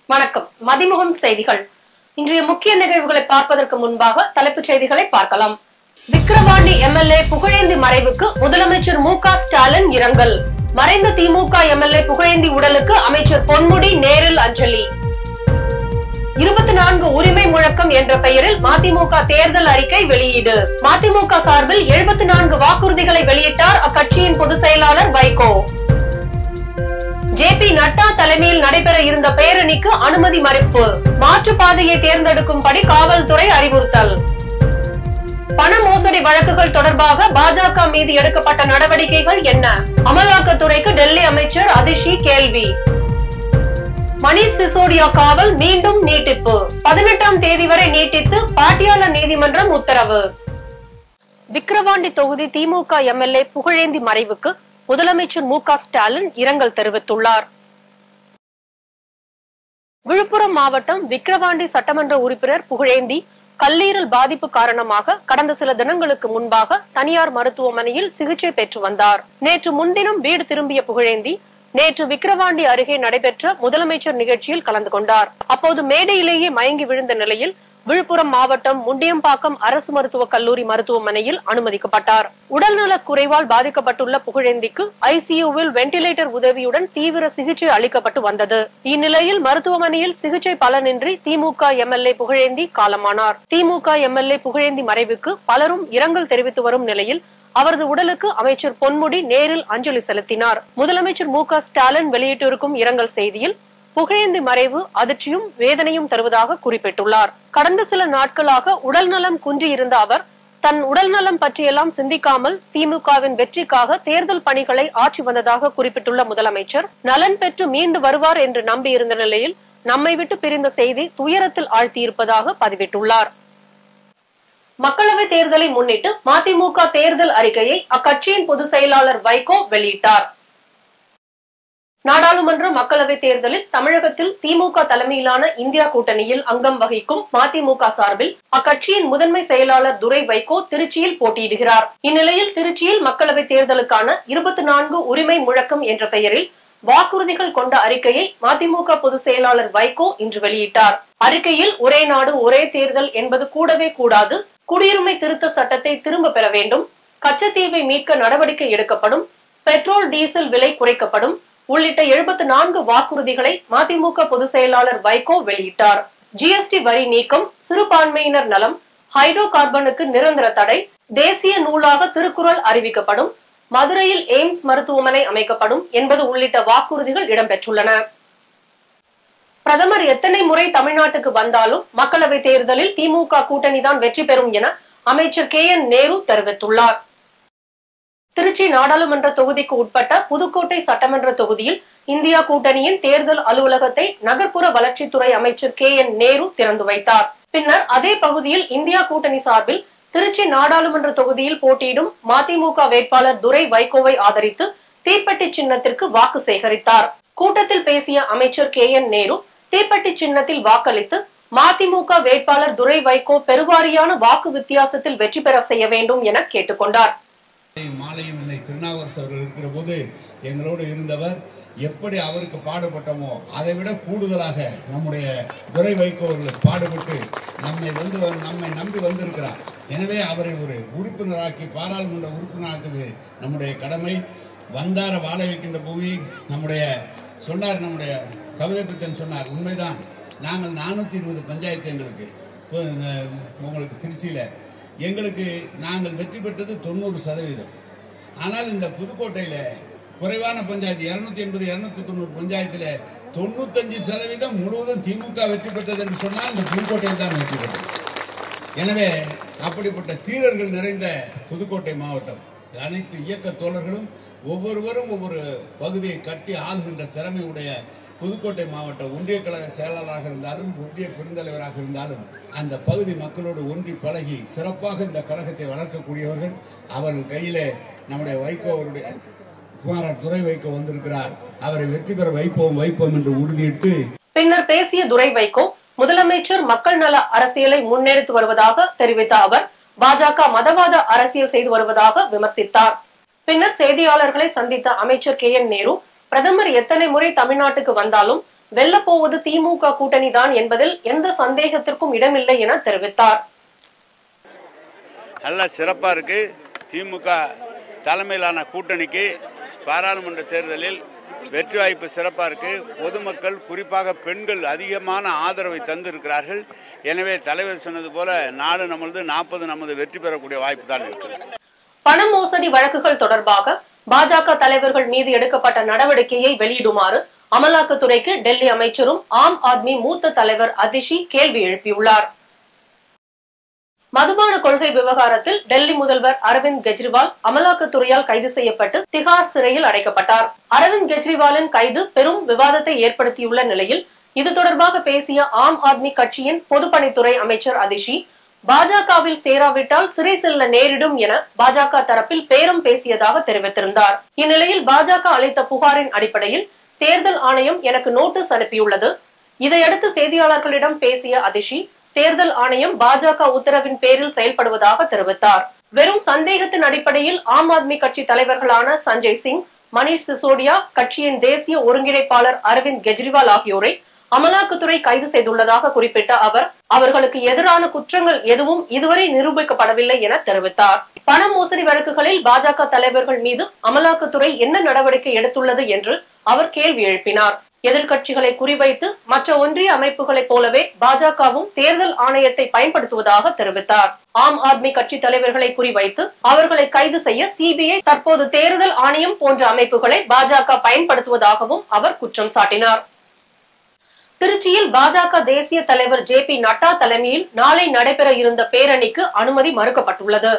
வணக்கம். மதிமுகம் செய்திகள். இன்றைய முக்கிய நிகழ்வுகளை பார்ப்பதற்கு முன்பாக தலைப்புச் செய்திகளை பார்க்கலாம். விக்கிரவாண்டி எம்எல்ஏ புகழேந்தி மறைவுக்கு முதலமைச்சர் மு.க. ஸ்டாலின் இரங்கல். மறைந்த திமுக எம்எல்ஏ புகழேந்தி உடலுக்கு அமைச்சர் பொன்முடி நேரில் அஞ்சலி. 24 உரிமை முழக்கம் என்ற பெயரில் மதிமுக தேர்தல் அறிக்கை வெளியீடு. மதிமுக சார்பில் 74 வாக்குறுதிகளை வெளியிட்டார் அக்கட்சியின் பொதுச் செயலாளர் வைகோ. ஜே.பி. நட்டா தலைமையில் நடைபெற இருந்த பேரணிக்கு அனுமதி மறுப்பு. மாற்றுப்பாதையை தேர்ந்தெடுக்கும்படி காவல்துறை அறிவுறுத்தல். பண மோசடி வழக்குகள் தொடர்பாக பாஜக மீது எடுக்கப்பட்ட நடவடிக்கைகள் என்ன? அமலாக்கத்துறைக்கு டெல்லி அமைச்சர் அதிஷி கேள்வி. மணீஷ் சிசோடியா காவல் மீண்டும் நீட்டிப்பு. 18ஆம் தேதி வரை நீட்டித்து பாட்டியாலா நீதிமன்றம் உத்தரவு. விக்கிரவாண்டி தொகுதி திமுக எம்எல்ஏ புகழேந்தி மறைவுக்கு முதலமைச்சர் மு.க. ஸ்டாலின் இரங்கல் தெரிவித்துள்ளார். விழுப்புரம் மாவட்டம் விக்கிரவாண்டி சட்டமன்ற உறுப்பினர் புகழேந்தி கல்லீரல் பாதிப்பு காரணமாக கடந்த சில தினங்களுக்கு முன்பாக தனியார் மருத்துவமனையில் சிகிச்சை பெற்று வந்தார். நேற்று முன்தினம் வீடு திரும்பிய புகழேந்தி நேற்று விக்கிரவாண்டி அருகே நடைபெற்ற முதலமைச்சர் நிகழ்ச்சியில் கலந்து கொண்டார். அப்போது மேடையிலேயே மயங்கி விழுந்த நிலையில் விழுப்புரம் மாவட்டம் முண்டியம்பாக்கம் அரசு மருத்துவக் கல்லூரி மருத்துவமனையில் அனுமதிக்கப்பட்டார். உடல்நலக் குறைவால் பாதிக்கப்பட்டுள்ள புகழேந்திக்கு ஐசியூவில் வெண்டிலேட்டர் உதவியுடன் தீவிர சிகிச்சை அளிக்கப்பட்டு வந்தது. இந்நிலையில் மருத்துவமனையில் சிகிச்சை பலனின்றி திமுக எம்எல்ஏ புகழேந்தி காலமானார். திமுக எம்எல்ஏ புகழேந்தி மறைவுக்கு பலரும் இரங்கல் தெரிவித்து வரும் நிலையில் அவரது உடலுக்கு அமைச்சர் பொன்முடி நேரில் அஞ்சலி செலுத்தினார். முதலமைச்சர் மு.க. ஸ்டாலின் வெளியிட்டிருக்கும் இரங்கல் செய்தியில் புகழேந்தி மறைவு அதிர்ச்சியும் வேதனையும் தருவதாக குறிப்பிட்டுள்ளார். கடந்த சில நாட்களாக உடல் நலம் குன்றியிருந்த அவர் தன் உடல் நலம் பற்றியெல்லாம் சிந்திக்காமல் திமுகவின் வெற்றிக்காக தேர்தல் பணிகளை ஆற்றி வந்ததாக குறிப்பிட்டுள்ள முதலமைச்சர் நலன் பெற்று மீண்டு வருவார் என்று நம்பியிருந்த நிலையில் நம்மை விட்டு பிரிந்த செய்தி துயரத்தில் ஆழ்த்தியிருப்பதாக பதிவிட்டுள்ளார். மக்களவை தேர்தலை முன்னிட்டு மதிமுக தேர்தல் அறிக்கையை அக்கட்சியின் பொதுச் செயலாளர் வைகோ வெளியிட்டார். நாடாளுமன்ற மக்களவை தேர்தலில் தமிழகத்தில் திமுக தலைமையிலான இந்தியா கூட்டணியில் அங்கம் வகிக்கும் மதிமுக சார்பில் அக்கட்சியின் முதன்மை செயலாளர் துரை வைகோ திருச்சியில் போட்டியிடுகிறார். இந்நிலையில் திருச்சியில் மக்களவை தேர்தலுக்கான 24 உரிமை முழக்கம் என்ற பெயரில் வாக்குறுதிகள் கொண்ட அறிக்கையை மதிமுக பொதுச் செயலாளர் வைகோ இன்று வெளியிட்டார். அறிக்கையில் ஒரே நாடு ஒரே தேர்தல் என்பது கூடவே கூடாது, குடியுரிமை திருத்த சட்டத்தை திரும்ப பெற வேண்டும், கச்சத்தீவை மீட்க நடவடிக்கை எடுக்கப்படும், பெட்ரோல் டீசல் விலை குறைக்கப்படும் உள்ளிட்ட 74 வாக்குறுதிகளை மதிமுக பொதுச் செயலாளர் வைகோ வெளியிட்டார். ஜிஎஸ்டி வரி நீக்கம், சிறுபான்மையினர் நலம், ஹைட்ரோ கார்பனுக்கு நிரந்தர தடை, தேசிய நூலாக திருக்குறள் அறிவிக்கப்படும், மதுரையில் எய்ம்ஸ் மருத்துவமனை அமைக்கப்படும் என்பது உள்ளிட்ட வாக்குறுதிகள் இடம்பெற்றுள்ளன. பிரதமர் எத்தனை முறை தமிழ்நாட்டுக்கு வந்தாலும் மக்களவை தேர்தலில் திமுக கூட்டணிதான் வெற்றி பெறும் என அமைச்சர் கே.என். நேரு தெரிவித்துள்ளார். திருச்சி நாடாளுமன்ற தொகுதிக்கு உட்பட்ட புதுக்கோட்டை சட்டமன்ற தொகுதியில் இந்தியா கூட்டணியின் தேர்தல் அலுவலகத்தை நகர்ப்புற வளர்ச்சித்துறை அமைச்சர் கே.என். நேரு திறந்து வைத்தார். பின்னர் அதே பகுதியில் இந்தியா கூட்டணி சார்பில் திருச்சி நாடாளுமன்ற தொகுதியில் போட்டியிடும் மதிமுக வேட்பாளர் துரை வைகோவை ஆதரித்து தீப்பெட்டி சின்னத்திற்கு வாக்கு சேகரித்தார். கூட்டத்தில் பேசிய அமைச்சர் கே.என். நேரு தீப்பெட்டி சின்னத்தில் வாக்களித்து மதிமுக வேட்பாளர் துரை வைகோ பெருவாரியான வாக்கு வித்தியாசத்தில் வெற்றி பெற செய்ய வேண்டும் என கேட்டுக்கொண்டார். மாலையும் என்னை திருநாவுக்கரசு அவர்கள் இருக்கிற போது எங்களோடு இருந்தவர் எப்படி அவருக்கு பாடுபட்டோமோ அதை விட கூடுதலாக நம்முடைய துரை வைகோ அவர்கள் பாடுபட்டு நம்மை நம்பி வந்திருக்கிறார். எனவே அவரை ஒரு உறுப்பினராக்கி பாராளுமன்ற உறுப்பினராக்குது நம்முடைய கடமை. வந்தார வாழ வைக்கின்ற பூமி நம்முடைய கவிதைப்பித்தன் சொன்னார், உண்மைதான். நாங்கள் 420 பஞ்சாயத்து எங்களுக்கு உங்களுக்கு திருச்சியில எங்களுக்கு நாங்கள் வெற்றி பெற்றது 90%. ஆனால் இந்த புதுக்கோட்டையில குறைவான பஞ்சாயத்து 280 290 பஞ்சாயத்துல 95% முழுவதும் திமுக வெற்றி பெற்றது என்று சொன்னால் இந்த புதுக்கோட்டையில் தான் வெற்றி பெற்றது. எனவே அப்படிப்பட்ட தீரர்கள் நிறைந்த புதுக்கோட்டை மாவட்டம், அனைத்து இயக்க தோழர்களும் ஒவ்வொருவரும் ஒவ்வொரு பகுதியை கட்டி ஆளுகின்ற திறமை உடைய புதுக்கோட்டை மாவட்ட ஒன்றிய கழக செயலாளராக இருந்தாலும் ஒன்றிய பெருந்தலைவராக இருந்தாலும் அந்த பகுதி மக்களோடு ஒன்றி பழகி சிறப்பாக இந்த கழகத்தை வளர்க்கக்கூடியவர்கள். அவர்கள் கையிலே நம்முடைய வைகோ அவருடைய குமாரர் துரை வைகோ வந்திருக்கிறார். அவரை வெற்றி பெற வைப்போம் என்று உறுதியிட்டு பின்னர் பேசிய துரை வைகோ முதலமைச்சர் மக்கள் நல அரசியலை முன்னெடுத்து வருவதாக தெரிவித்த அவர் பாஜக மதவாத அரசியல் செய்து வருவதாக விமர்சித்தார். பின்னர் செய்தியாளர்களை சந்தித்த அமைச்சர் கே.என். நேரு பிரதமர் எத்தனை முறை தமிழ்நாட்டுக்கு வந்தாலும் வெல்லப்போவது திமுக கூட்டணி தான் என்பதில் எந்த சந்தேகத்திற்கும் இடமில்லை என தெரிவித்தார். நல்ல சிறப்பா இருக்கு. திமுக தலைமையிலான கூட்டணிக்கு பாராளுமன்ற தேர்தலில் வெற்றி வாய்ப்பு சிறப்பாக இருக்கு. பொதுமக்கள் குறிப்பாக பெண்கள் அதிகமான ஆதரவை தந்திருக்கிறார்கள். எனவே தலைவர் சொன்னது போல நாடு நம்மளது 40 நமது வெற்றி பெறக்கூடிய வாய்ப்பு தான் இருக்கு. பண மோசடி வழக்குகள் தொடர்பாக பாஜக தலைவர்கள் மீது எடுக்கப்பட்ட நடவடிக்கையை வெளியிடுமாறு அமலாக்கத்துறைக்கு டெல்லி அமைச்சரும் ஆம் ஆத்மி மூத்த தலைவர் அதிஷி கேள்வி எழுப்பியுள்ளார். மதுபான கொள்கை விவகாரத்தில் டெல்லி முதல்வர் அரவிந்த் கெஜ்ரிவால் அமலாக்கத்துறையால் கைது செய்யப்பட்டு திகார் சிறையில் அடைக்கப்பட்டார். அரவிந்த் கெஜ்ரிவாலின் கைது பெரும் விவாதத்தை ஏற்படுத்தியுள்ள நிலையில் இது தொடர்பாக பேசிய ஆம் ஆத்மி கட்சியின் பொதுப்பணித்துறை அமைச்சர் அதிஷி, பாஜகவில் சேராவிட்டால் சிறை செல்ல நேரிடும் என பாஜக தரப்பில் பேரம் பேசியதாக தெரிவித்திருந்தார். இந்நிலையில் பாஜக அளித்த புகாரின் அடிப்படையில் தேர்தல் ஆணையம் எனக்கு நோட்டீஸ் அனுப்பியுள்ளது. இதையடுத்து செய்தியாளர்களிடம் பேசிய அதிஷி, தேர்தல் ஆணையம் பாஜக உத்தரவின் பேரில் செயல்படுவதாக தெரிவித்தார். வெறும் சந்தேகத்தின் அடிப்படையில் ஆம் ஆத்மி கட்சி தலைவர்களான சஞ்சய் சிங், மணிஷ் சிசோடியா, கட்சியின் தேசிய ஒருங்கிணைப்பாளர் அரவிந்த் கெஜ்ரிவால் ஆகியோரை அமலாக்கத்துறை கைது செய்துள்ளதாக குறிப்பிட்ட அவர், அவர்களுக்கு எதிரான குற்றங்கள் எதுவும் இதுவரை நிரூபிக்கப்படவில்லை என தெரிவித்தார். பண மோசடி வழக்குகளில் பாஜக தலைவர்கள் மீது அமலாக்கத்துறை என்ன நடவடிக்கை எடுத்துள்ளது என்று அவர் கேள்வி எழுப்பினார். எதிர்கட்சிகளை குறிவைத்து மற்ற ஒன்றிய அமைப்புகளைப் போலவே பாஜகவும் தேர்தல் ஆணையத்தை பயன்படுத்துவதாக தெரிவித்தார். ஆம் ஆத்மி கட்சி தலைவர்களை குறிவைத்து அவர்களை கைது செய்ய சிபிஐ, தற்போது தேர்தல் ஆணையம் போன்ற அமைப்புகளை பாஜக பயன்படுத்துவதாகவும் அவர் குற்றம் சாட்டினார். திருச்சியில் பாஜக தேசிய தலைவர் JP நட்டா தலைமையில் நாளை நடைபெற இருந்த பேரணிக்கு அனுமதி மறுக்கப்பட்டுள்ளது.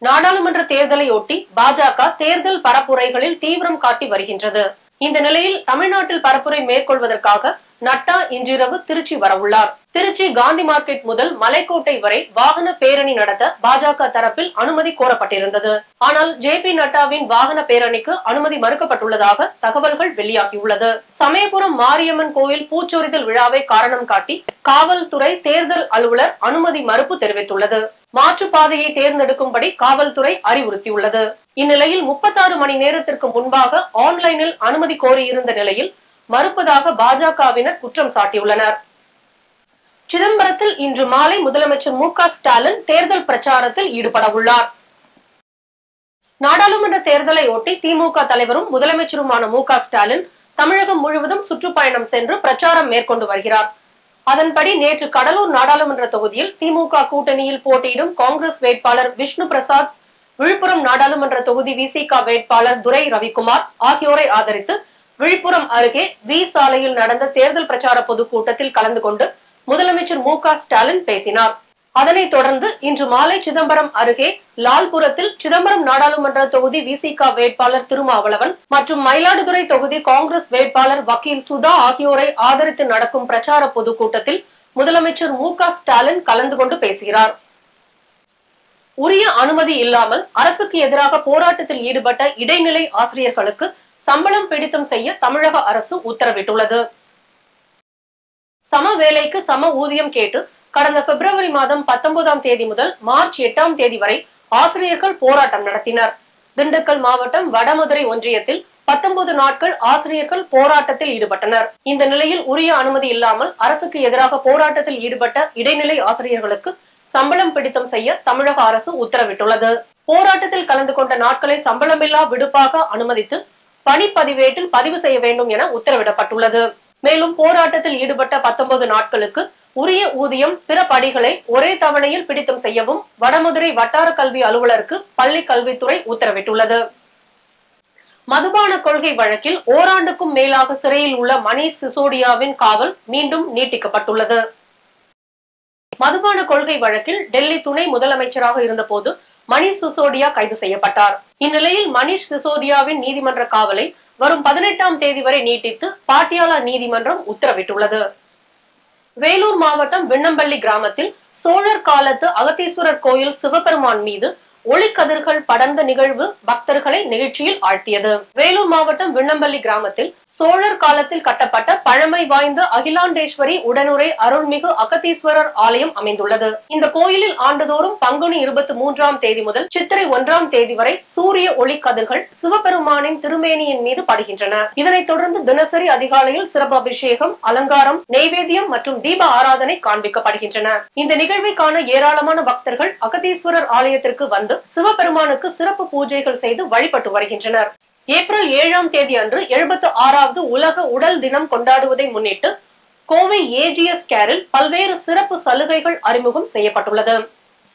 நாடாளுமன்ற தேர்தலையொட்டி பாஜக தேர்தல் பரப்புரைகளில் தீவிரம் காட்டி வருகின்றது. இந்த நிலையில் தமிழ்நாட்டில் பரப்புரை மேற்கொள்வதற்காக நட்டா இன்றிரவு திருச்சி வரவுள்ளார். திருச்சி காந்தி மார்க்கெட் முதல் மலைக்கோட்டை வரை வாகன பேரணி நடத்த பாஜக தரப்பில் அனுமதி கோரப்பட்டிருந்தது. ஆனால் JP நட்டாவின் வாகன பேரணிக்கு அனுமதி மறுக்கப்பட்டுள்ளதாக தகவல்கள் வெளியாகியுள்ளது. சமயபுரம் மாரியம்மன் கோயில் பூச்சொரிதல் விழாவை காரணம் காட்டி காவல்துறை தேர்தல் அலுவலர் அனுமதி மறுப்பு தெரிவித்துள்ளது. மாற்றுப்பாதையை தேர்ந்தெடுக்கும்படி காவல்துறை அறிவுறுத்தியுள்ளது. இந்நிலையில் 36 மணி நேரத்திற்கு முன்பாக ஆன்லைனில் அனுமதி கோரியிருந்த நிலையில் மறுப்பதாக பாஜகவினர் குற்றம் சாட்டியுள்ளனர். சிதம்பரத்தில் இன்று மாலை முதலமைச்சர் MK ஸ்டாலின் தேர்தல் பிரச்சாரத்தில் ஈடுபட உள்ளார். நாடாளுமன்ற தேர்தலை ஒட்டி திமுக தலைவரும் முதலமைச்சருமான MK ஸ்டாலின் தமிழகம் முழுவதும் சுற்றுப்பயணம் சென்று பிரச்சாரம் மேற்கொண்டு வருகிறார். அதன்படி நேற்று கடலூர் நாடாளுமன்ற தொகுதியில் திமுக கூட்டணியில் போட்டியிடும் காங்கிரஸ் வேட்பாளர் விஷ்ணு பிரசாத், விழுப்புரம் நாடாளுமன்ற தொகுதி VCK வேட்பாளர் துரை ரவிக்குமார் ஆகியோரை ஆதரித்து விழுப்புரம் அருகே வி சாலையில் நடந்த தேர்தல் பிரச்சார பொதுக்கூட்டத்தில் கலந்து கொண்டு முதலமைச்சர் MK ஸ்டாலின் பேசினார். அதனைத் தொடர்ந்து இன்று மாலை சிதம்பரம் அருகே லால்புரத்தில் சிதம்பரம் நாடாளுமன்ற தொகுதி VCK வேட்பாளர் திருமாவளவன் மற்றும் மயிலாடுதுறை தொகுதி காங்கிரஸ் வேட்பாளர் வக்கீல் சுதா ஆகியோரை ஆதரித்து நடக்கும் பிரச்சார பொதுக்கூட்டத்தில் முதலமைச்சர் MK ஸ்டாலின் கலந்து கொண்டு பேசுகிறார். உரிய அனுமதி இல்லாமல் அரசுக்கு எதிராக போராட்டத்தில் ஈடுபட்ட இடைநிலை ஆசிரியர்களுக்கு சம்பளம் பிடித்தம் செய்ய தமிழக அரசு உத்தரவிட்டுள்ளது. சம வேலைக்கு சம ஊதியம் கேட்டு கடந்த பிப்ரவரி மாதம் 19ஆம் தேதி முதல் மார்ச் 8ஆம் தேதி வரை ஆசிரியர்கள் போராட்டம் நடத்தினர். திண்டுக்கல் மாவட்டம் வடமதுரை ஒன்றியத்தில் 19 நாட்கள் ஆசிரியர்கள் போராட்டத்தில் ஈடுபட்டனர். இந்த நிலையில் உரிய அனுமதி இல்லாமல் அரசுக்கு எதிராக போராட்டத்தில் ஈடுபட்ட இடைநிலை ஆசிரியர்களுக்கு சம்பளம் பிடித்தம் செய்ய தமிழக அரசு உத்தரவிட்டுள்ளது. போராட்டத்தில் கலந்து கொண்ட நாட்களை சம்பளமில்லா விடுப்பாக அனுமதித்து பணிப்பதிவேட்டில் பதிவு செய்ய வேண்டும் என உத்தரவிடப்பட்டுள்ளது. மேலும் போராட்டத்தில் ஈடுபட்ட 19 நாட்களுக்கு உரிய ஊதியம், பிற படிகளை ஒரே தவணையில் பிடித்தம் செய்யவும் வடமதுரை வட்டார கல்வி அலுவலருக்கு பள்ளி கல்வித்துறை உத்தரவிட்டுள்ளது. மதுபான கொள்கை வழக்கில் ஓராண்டுக்கும் மேலாக சிறையில் உள்ள மணிஷ் சிசோடியாவின் காவல் மீண்டும் நீட்டிக்கப்பட்டுள்ளது. மதுபான கொள்கை வழக்கில் டெல்லி துணை முதலமைச்சராக இருந்தபோது மணிஷ் சிசோடியா கைது செய்யப்பட்டார். இந்நிலையில் மணிஷ் சிசோடியாவின் நீதிமன்ற காவலை வரும் 18ஆம் தேதி வரை நீட்டித்து பாட்டியாலா நீதிமன்றம் உத்தரவிட்டுள்ளது. வேலூர் மாவட்டம் விண்ணம்பள்ளி கிராமத்தில் சோழர் காலத்து அகத்தீஸ்வரர் கோயில் சிவபெருமான் மீது ஒளிக்கதிர்கள் படர்ந்த நிகழ்வு பக்தர்களை நிகழ்ச்சியில் ஆழ்த்தியது. வேலூர் மாவட்டம் விண்ணம்பள்ளி கிராமத்தில் சோழர் காலத்தில் கட்டப்பட்ட பழமை வாய்ந்த அகிலாண்டேஸ்வரி உடனுரை அருள்மிகு அகத்தீஸ்வரர் ஆலயம் அமைந்துள்ளது. இந்த கோயிலில் ஆண்டுதோறும் பங்குனி 23ஆம் தேதி முதல் சித்திரை 1ஆம் தேதி வரை சூரிய ஒளிக்கதிர்கள் சிவபெருமானின் திருமேனியின் மீது படுகின்றன. இதனைத் தொடர்ந்து தினசரி அதிகாலையில் சிறப்பு அபிஷேகம், அலங்காரம், நெய்வேத்தியம் மற்றும் தீப ஆராதனை காண்பிக்கப்படுகின்றன. இந்த நிகழ்வை காண ஏராளமான பக்தர்கள் அகத்தீஸ்வரர் ஆலயத்திற்கு வந்து சிவபெருமானுக்கு சிறப்பு பூஜைகள் செய்து வழிபட்டு வருகின்றனர். ஏப்ரல் 7ஆம் தேதி அன்று 76வது உலக உடல் தினம் கொண்டாடுவதை முன்னிட்டு கோவை ஏஜிஎஸ் கேரில் பல்வேறு சிறப்பு சலுகைகள் அறிமுகம் செய்யப்பட்டுள்ளது.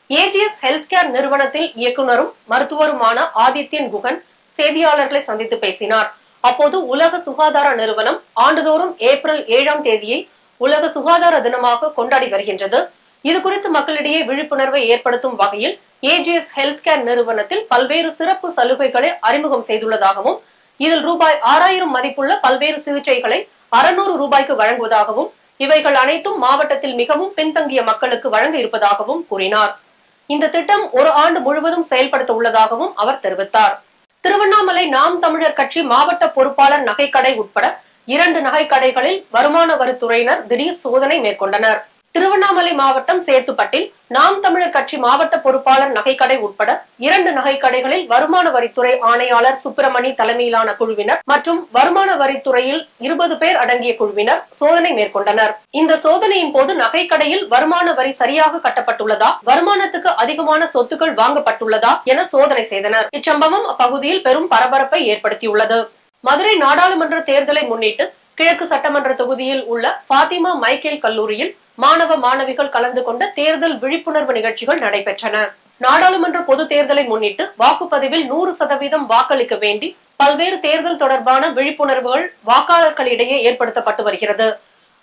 ஏஜிஎஸ் ஹெல்த் கேர் நிறுவனத்தில் இயக்குநரும் மருத்துவருமான ஆதித்யன் குகன் செய்தியாளர்களை சந்தித்து பேசினார். அப்போது உலக சுகாதார நிறுவனம் ஆண்டுதோறும் ஏப்ரல் 7ஆம் தேதியை உலக சுகாதார தினமாக கொண்டாடி வருகின்றது. இது குறித்து மக்களிடையே விழிப்புணர்வை ஏற்படுத்தும் வகையில் ஏஜிஎஸ் ஹெல்த் கேர் நிறுவனத்தில் பல்வேறு சிறப்பு சலுகைகளை அறிமுகம் செய்துள்ளதாகவும், இதில் ரூபாய் 6000 மதிப்புள்ள பல்வேறு சிகிச்சைகளை 600 ரூபாய்க்கு வழங்குவதாகவும், இவைகள் அனைத்தும் மாவட்டத்தில் மிகவும் பின்தங்கிய மக்களுக்கு வழங்க இருப்பதாகவும் கூறினார். இந்த திட்டம் ஒரு ஆண்டு முழுவதும் செயல்படுத்த உள்ளதாகவும் அவர் தெரிவித்தார். திருவண்ணாமலை நாம் தமிழர் கட்சி மாவட்ட பொறுப்பாளர் நகைக்கடை உட்பட 2 நகைக்கடைகளில் வருமான வரித்துறையினர் திடீர் சோதனை மேற்கொண்டனர். திருவண்ணாமலை மாவட்டம் சேத்துப்பட்டில் நாம் தமிழர் கட்சி மாவட்ட பொறுப்பாளர் நகைக்கடை உட்பட 2 நகைக்கடைகளில் வருமான வரித்துறை ஆணையாளர் சுப்பிரமணி தலைமையிலான குழுவினர் மற்றும் வருமான வரித்துறையில் 20 பேர் அடங்கிய குழுவினர் சோதனை மேற்கொண்டனர். இந்த சோதனையின் போது நகைக்கடையில் வருமான வரி சரியாக கட்டப்பட்டுள்ளதா, வருமானத்துக்கு அதிகமான சொத்துக்கள் வாங்கப்பட்டுள்ளதா என சோதனை செய்தனர். இச்சம்பவம் அப்பகுதியில் பெரும் பரபரப்பை ஏற்படுத்தியுள்ளது. மதுரை நாடாளுமன்ற தேர்தலை முன்னிட்டு கிழக்கு சட்டமன்ற தொகுதியில் உள்ள பாத்திமா மைக்கேல் கல்லூரியில் மாணவ மாணவிகள் கலந்து கொண்ட தேர்தல் விழிப்புணர்வு நிகழ்ச்சிகள் நடைபெற்றன. நாடாளுமன்ற பொது தேர்தலை முன்னிட்டு வாக்குப்பதிவில் 100% வாக்களிக்க வேண்டி பல்வேறு தேர்தல் தொடர்பான விழிப்புணர்வுகள் வாக்காளர்களிடையே ஏற்படுத்தப்பட்டு வருகிறது.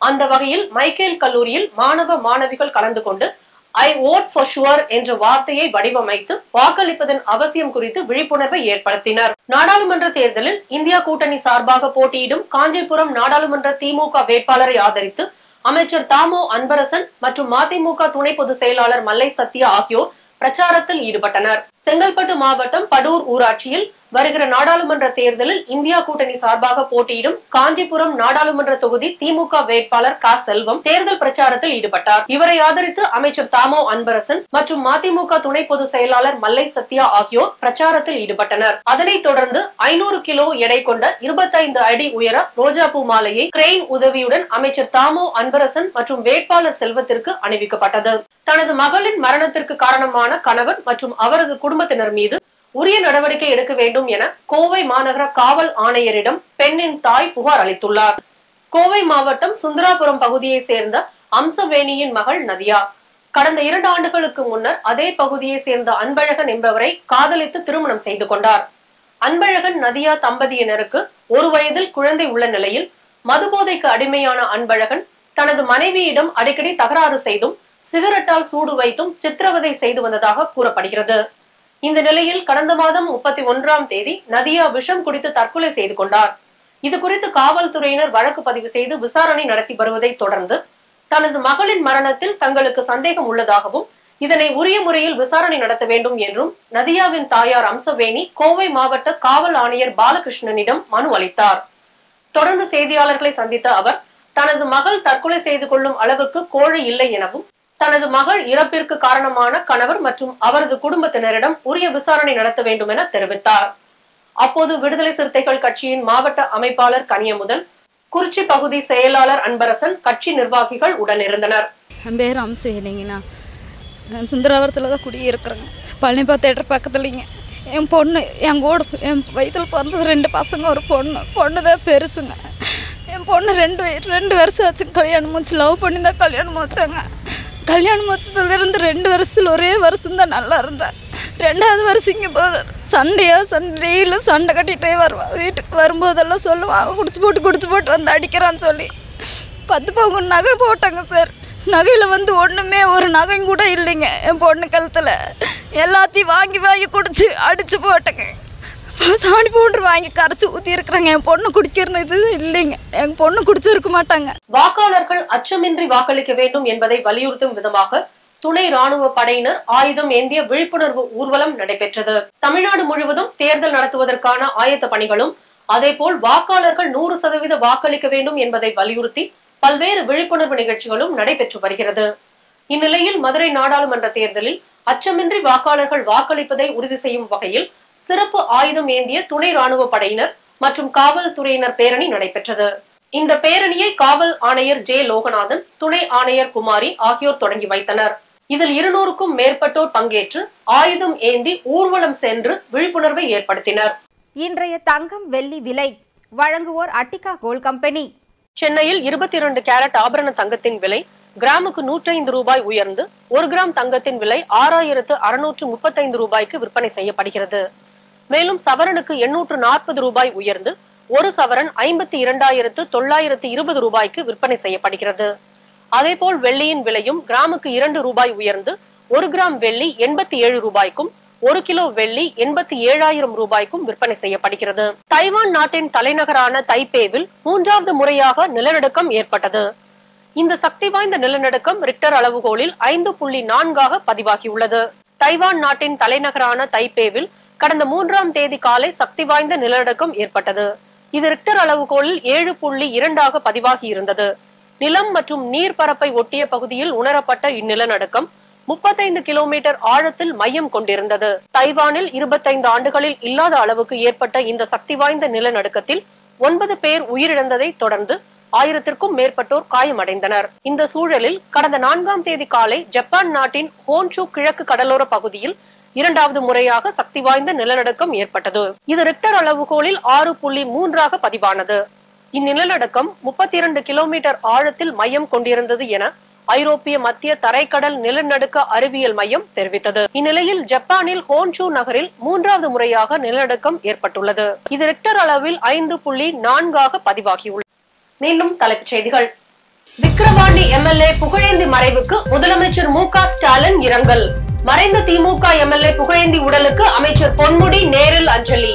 அந்த வகையில் மைக்கேல் கல்லூரியில் மாணவ மாணவிகள் கலந்து கொண்டு ஐ ஓட் ஃபார் ஷுவர் என்ற வார்த்தையை வடிவமைத்து வாக்களிப்பதன் அவசியம் குறித்து விழிப்புணர்வை ஏற்படுத்தினர். நாடாளுமன்ற தேர்தலில் இந்தியா கூட்டணி சார்பாக போட்டியிடும் காஞ்சிபுரம் நாடாளுமன்ற திமுக வேட்பாளரை ஆதரித்து அமைச்சர் தாமோ அன்பரசன் மற்றும் மதிமுக துணை பொதுச் செயலாளர் மல்லை சத்யா ஆகியோர் பிரச்சாரத்தில் ஈடுபட்டனர். செங்கல்பட்டு மாவட்டம் படூர் ஊராட்சியில் வருகிற நாடாளுமன்ற தேர்தலில் இந்தியா கூட்டணி சார்பாக போட்டியிடும் காஞ்சிபுரம் நாடாளுமன்ற தொகுதி திமுக வேட்பாளர் க செல்வம் தேர்தல் பிரச்சாரத்தில் ஈடுபட்டார். இவரை ஆதரித்து அமைச்சர் தாமோ அன்பரசன் மற்றும் மதிமுக துணை பொதுச் செயலாளர் மல்லை சத்யா ஆகியோர் பிரச்சாரத்தில் ஈடுபட்டனர். அதனைத் தொடர்ந்து 500 கிலோ எடை கொண்ட 25 அடி உயர ரோஜா பூ மாலையை கிரெயின் உதவியுடன் அமைச்சர் தாமோ அன்பரசன் மற்றும் வேட்பாளர் செல்வத்திற்கு அணிவிக்கப்பட்டது. தனது மகளின் மரணத்திற்கு காரணமான கணவர் மற்றும் அவரது குடும்பத்தினர் மீது உரிய நடவடிக்கை எடுக்க வேண்டும் என கோவை மாநகர காவல் ஆணையரிடம் பெண்ணின் தாய் புகார் அளித்துள்ளார். கோவை மாவட்டம் சுந்தராபுரம் பகுதியை சேர்ந்த அம்சவேணியின் மகள் நதியா கடந்த 2 ஆண்டுகளுக்கு முன்னர் அதே பகுதியை சேர்ந்த அன்பழகன் என்பவரை காதலித்து திருமணம் செய்து கொண்டார். அன்பழகன் நதியா தம்பதியினருக்கு 1 வயதில் குழந்தை உள்ள நிலையில் மதுபோதைக்கு அடிமையான அன்பழகன் தனது மனைவியிடம் அடிக்கடி தகராறு செய்தும் சிகரெட்டால் சூடு வைத்தும் சித்திரவதை செய்து வந்ததாக கூறப்படுகிறது. இந்த நிலையில் கடந்த மாதம் 31ஆம் தேதி நதியா விஷம் குடித்து தற்கொலை செய்து கொண்டார். இது குறித்து காவல்துறையினர் வழக்கு பதிவு செய்து விசாரணை நடத்தி வருவதை தொடர்ந்து தனது மகளின் மரணத்தில் தங்களுக்கு சந்தேகம் உள்ளதாகவும் இதனை உரிய முறையில் விசாரணை நடத்த வேண்டும் என்றும் நதியாவின் தாயார் அம்சவேணி கோவை மாவட்ட காவல் ஆணையர் பாலகிருஷ்ணனிடம் மனு அளித்தார். தொடர்ந்து செய்தியாளர்களை சந்தித்த அவர் தனது மகள் தற்கொலை செய்து கொள்ளும் அளவுக்கு கோழை இல்லை எனவும் தனது மகள் இறப்பிற்கு காரணமான கணவர் மற்றும் அவரது குடும்பத்தினரிடம் உரிய விசாரணை நடத்த வேண்டும் என தெரிவித்தார். அப்போது விடுதலை சிறுத்தைகள் கட்சியின் மாவட்ட அமைப்பாளர் கனியமுதன், குறிச்சி பகுதி செயலாளர் அன்பரசன், கட்சி நிர்வாகிகள் உடனிருந்தனர். என் பேர் அம்சவேணிங்கண்ணா. நான் சுந்தராபுரத்தில் தான் குடியிருக்கிறேங்க. பழனிப்பா தேட்டர் பக்கத்துலிங்க. என் பொண்ணு என் கூட என் வயிற்றில் பிறந்தது 2 பசங்க, ஒரு பொண்ணு தான் பெருசுங்க. என் பொண்ணு 2 வருஷம் ஆச்சுங்க கல்யாணம் முடிச்சு. லவ் பண்ணி தான் கல்யாணம் முடிச்சாங்க. கல்யாணம் முடிச்சதுலேருந்து 2 வருஷத்தில் ஒரே வருஷம் தான் நல்லா இருந்தேன். 2வது வருஷம் இங்கே போது டெய்லியும் சண்டை கட்டிகிட்டே வருவான். வீட்டுக்கு வரும்போதெல்லாம் சொல்லுவான் குடிச்சு போட்டு வந்து அடிக்கிறான்னு சொல்லி 10 பவுன் நகை போட்டாங்க சார். நகையில் வந்து ஒன்றுமே ஒரு நகையும் கூட இல்லைங்க. என் பொண்ணு கழுத்தில் எல்லாத்தையும் வாங்கி குடிச்சு அடித்து போட்டேங்க. சாணி பவுடர் வாங்கி கரைச்சி ஊற்றி இருக்கிறாங்க. என் பொண்ணு குடிக்கிற இது இல்லைங்க. என் பொண்ணு குடிச்சிருக்க மாட்டாங்க. வாக்காளர்கள் அச்சமின்றி வாக்களிக்க வேண்டும் என்பதை வலியுறுத்தும் விதமாக துணை ராணுவ படையினர் ஆயுதம் ஏந்திய விழிப்புணர்வு ஊர்வலம் நடைபெற்றது. தமிழ்நாடு முழுவதும் தேர்தல் நடத்துவதற்கான ஆயத்த பணிகளும் அதேபோல் வாக்காளர்கள் 100% வாக்களிக்க வேண்டும் என்பதை வலியுறுத்தி பல்வேறு விழிப்புணர்வு நிகழ்ச்சிகளும் நடைபெற்று வருகிறது. இந்நிலையில் மதுரை நாடாளுமன்ற தேர்தலில் அச்சமின்றி வாக்காளர்கள் வாக்களிப்பதை உறுதி செய்யும் வகையில் சிறப்பு ஆயுதம் ஏந்திய துணை ராணுவ படையினர் மற்றும் காவல்துறையினர் பேரணி நடைபெற்றது. இந்த பேரணியை காவல் ஆணையர் ஜே லோகநாதன், துணை ஆணையர் குமாரி ஆகியோர் தொடங்கி வைத்தனர். இதில் 200க்கும் மேற்பட்டோர் பங்கேற்று ஆயுதம் ஏந்தி ஊர்வலம் சென்று விழிப்புணர்வை ஏற்படுத்தினர். இன்றைய தங்கம் வெள்ளி விலை வழங்குவோர் அட்டிகா கோல்ட் கம்பெனி. சென்னையில் 22 கேரட் ஆபரண தங்கத்தின் விலை கிராமுக்கு 105 ரூபாய் உயர்ந்து 1 கிராம் தங்கத்தின் விலை 6635 ரூபாய்க்கு விற்பனை செய்யப்படுகிறது. மேலும் சவரனுக்கு 840 ரூபாய் உயர்ந்து 1 சவரன் 52,920 ரூபாய்க்கு விற்பனை செய்யப்படுகிறது. அதேபோல் வெள்ளியின் விலையும் கிராமுக்கு 2 ரூபாய் உயர்ந்து 1 கிராம் வெள்ளி 87 ரூபாய்க்கும் 1 கிலோ வெள்ளி 87,000 ரூபாய்க்கும் விற்பனை செய்யப்படுகிறது. தைவான் நாட்டின் தலைநகரான தைப்பேவில் 3வது முறையாக நிலநடுக்கம் ஏற்பட்டது. இந்த சக்தி வாய்ந்த நிலநடுக்கம் ரிக்டர் அளவுகோலில் 5.4 பதிவாகியுள்ளது. தைவான் நாட்டின் தலைநகரான தைப்பேவில் கடந்த 3ஆம் தேதி காலை சக்தி வாய்ந்த நிலநடுக்கம் ஏற்பட்டது. இது ரிக்டர் அளவுகோலில் 7.2 பதிவாகி இருந்தது. நிலம் மற்றும் நீர்பரப்பை ஒட்டிய பகுதியில் உணரப்பட்ட இந்நிலநடுக்கம் 35 கிலோமீட்டர் ஆழத்தில் மையம் கொண்டிருந்தது. தைவானில் 25 ஆண்டுகளில் இல்லாத அளவுக்கு ஏற்பட்ட இந்த சக்தி வாய்ந்த நிலநடுக்கத்தில் 9 பேர் உயிரிழந்ததை தொடர்ந்து 1000க்கும் மேற்பட்டோர் காயமடைந்தனர். இந்த சூழலில் கடந்த 4ஆம் தேதி காலை ஜப்பான் நாட்டின் ஹோன்ஷு கிழக்கு கடலோர பகுதியில் 2வது முறையாக சக்தி வாய்ந்த நிலநடுக்கம் ஏற்பட்டது. இது ரிக்டர் அளவுகோலில் 6.3 பதிவானது. இந்நிலநடுக்கம் 32 கிலோமீட்டர் ஆழத்தில் மையம் கொண்டிருந்தது என ஐரோப்பிய மத்திய தரைக்கடல் நிலநடுக்க அறிவியல் மையம் தெரிவித்தது. இந்நிலையில் ஜப்பானில் ஹோன்ஷு நகரில் 3வது முறையாக நிலநடுக்கம் ஏற்பட்டுள்ளது. இது ரிக்டர் அளவில் 5.4 பதிவாகியுள்ளது. மீண்டும் தலைப்புச் செய்திகள். விக்கிரவாண்டி எம்எல்ஏ புகழேந்தி மறைவுக்கு முதலமைச்சர் மு.க. ஸ்டாலின் இரங்கல். மறைந்த திமுக எம்எல்ஏ புகழேந்தி உடலுக்கு அமைச்சர் பொன்முடி நேரில் அஞ்சலி.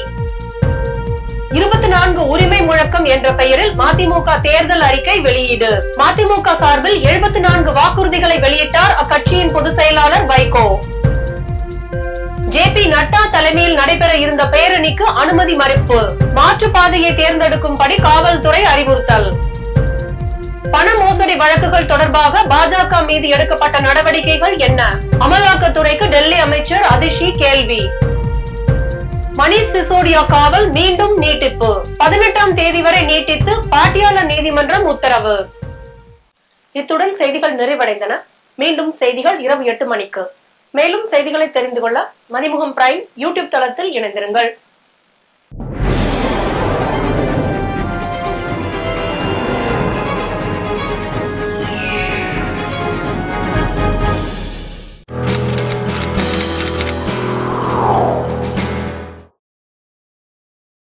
24 உரிமை முழக்கம் என்ற பெயரில் மதிமுக தேர்தல் அறிக்கை வெளியீடு. மதிமுக சார்பில் 74 வாக்குறுதிகளை வெளியிட்டார் அக்கட்சியின் பொதுச் செயலாளர் வைகோ. ஜே.பி. நட்டா தலைமையில் நடைபெற இருந்த பேரணிக்கு அனுமதி மறுப்பு. மாற்றுப்பாதையை தேர்ந்தெடுக்கும்படி காவல்துறை அறிவுறுத்தல். பண மோசடி வழக்குகள் தொடர்பாக பாஜக மீது எடுக்கப்பட்ட நடவடிக்கைகள் என்ன? அமலாக்கத்துறைக்கு டெல்லி அமைச்சர் அதிஷி கேள்வி. மணீஷ் சிசோடியா காவல் மீண்டும் நீட்டிப்பு. 18ஆம் தேதி வரை நீட்டித்து பாட்டியாலா நீதிமன்றம் உத்தரவு. இத்துடன் செய்திகள் நிறைவடைந்தன. மீண்டும் செய்திகள் இரவு 8 மணிக்கு. மேலும் செய்திகளை தெரிந்து கொள்ள மதிமுகம் பிரைம் யூடியூப் தளத்தில் இணைந்திருங்கள்.